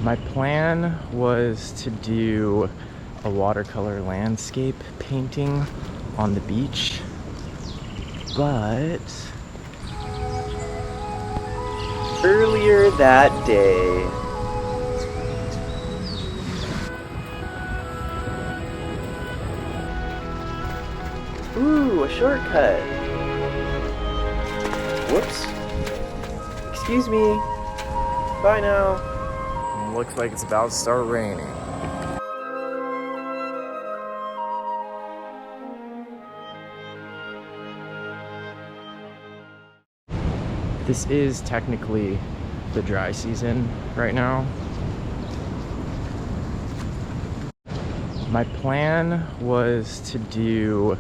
My plan was to do a watercolor landscape painting on the beach, but earlier that day, ooh, a shortcut. Whoops. Excuse me. Bye now. Looks like it's about to start raining. This is technically the dry season right now. My plan was to do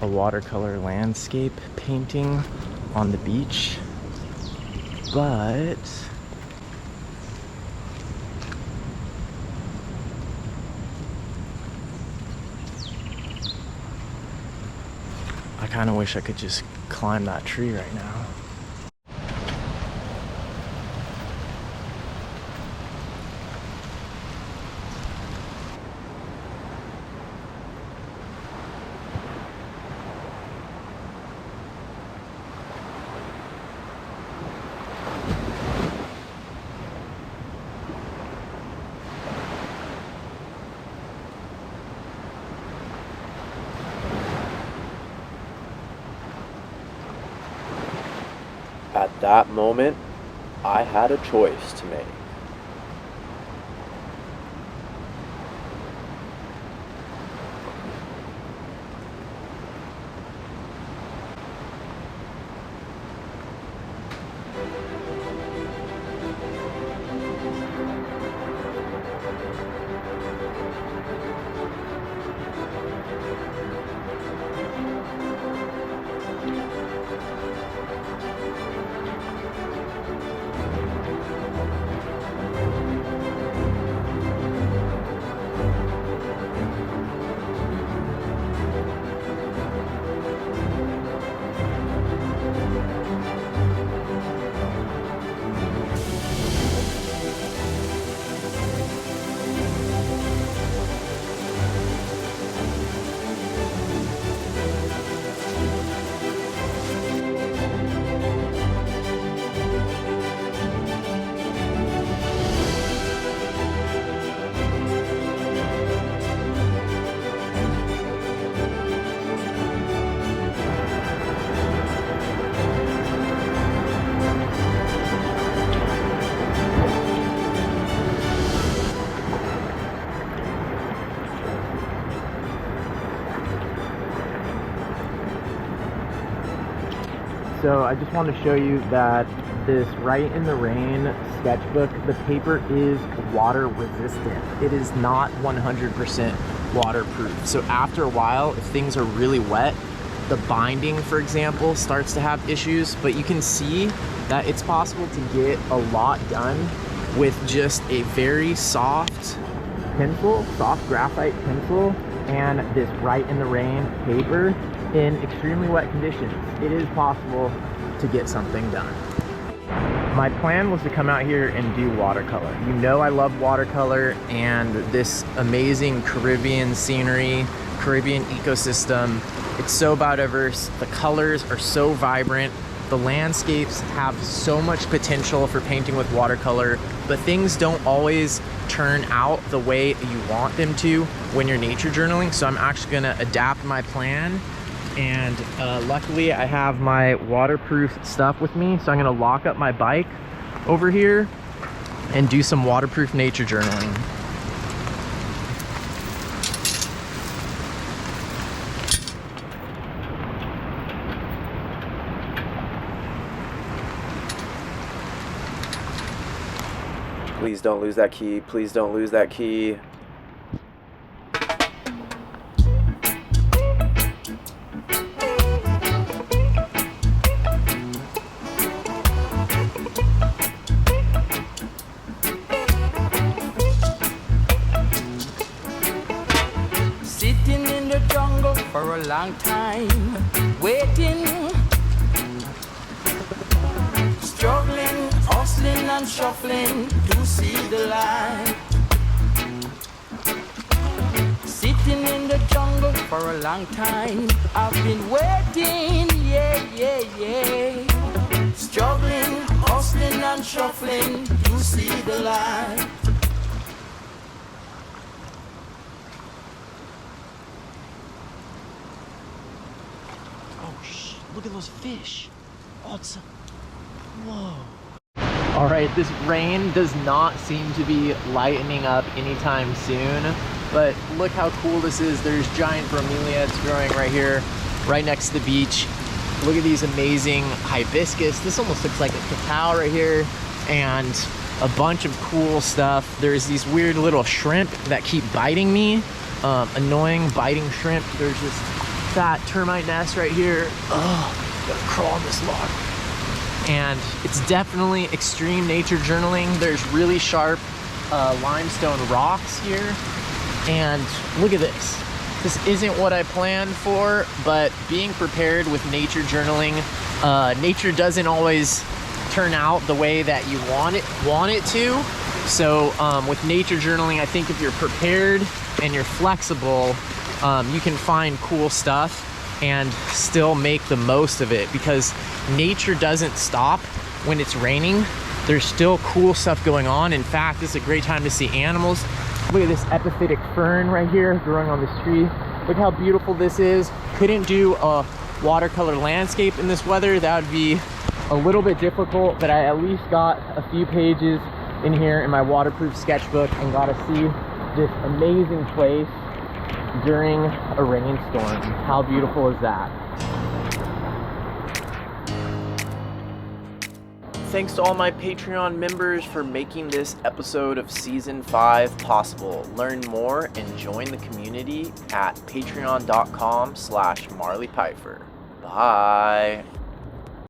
a watercolor landscape painting on the beach, but I kind of wish I could just climb that tree right now. At that moment, I had a choice to make. So I just want to show you that this Write in the Rain sketchbook, the paper is water resistant. It is not 100% waterproof. So after a while, if things are really wet, the binding, for example, starts to have issues, but you can see that it's possible to get a lot done with just a very soft pencil, soft graphite pencil, and this Write in the Rain paper in extremely wet conditions. It is possible to get something done. My plan was to come out here and do watercolor. You know I love watercolor, and this amazing Caribbean scenery, Caribbean ecosystem, it's so biodiverse, the colors are so vibrant, the landscapes have so much potential for painting with watercolor, but things don't always turn out the way you want them to when you're nature journaling. So I'm actually gonna adapt my plan, and luckily I have my waterproof stuff with me, so I'm gonna lock up my bike over here and do some waterproof nature journaling. Please don't lose that key. Please don't lose that key. Sitting in the jungle for a long time, waiting, struggling, hustling and shuffling to see the light. for a long time. I've been waiting, yeah, yeah, yeah. Struggling, hustling and shuffling to see the light. Look at those fish. Oh, it's... Whoa. All right, this rain does not seem to be lightening up anytime soon, but look how cool this is. There's giant bromeliads growing right here, right next to the beach. Look at these amazing hibiscus. This almost looks like a cacao right here, and a bunch of cool stuff. There's these weird little shrimp that keep biting me, annoying biting shrimp. There's this fat termite nest right here. Oh, gotta crawl on this log. And it's definitely extreme nature journaling. There's really sharp limestone rocks here. And look at this. This isn't what I planned for, but being prepared with nature journaling, nature doesn't always turn out the way that you want it to. So with nature journaling, I think if you're prepared and you're flexible, you can find cool stuff and still make the most of it, because nature doesn't stop when it's raining. There's still cool stuff going on. In fact, this is a great time to see animals. Look at this epiphytic fern right here growing on this tree. Look how beautiful this is. Couldn't do a watercolor landscape in this weather. That would be a little bit difficult, but I at least got a few pages in here in my waterproof sketchbook and got to see this amazing place during a rainstorm. How beautiful is that? Thanks to all my Patreon members for making this episode of Season 5 possible. Learn more and join the community at patreon.com/Marley Peifer. Bye.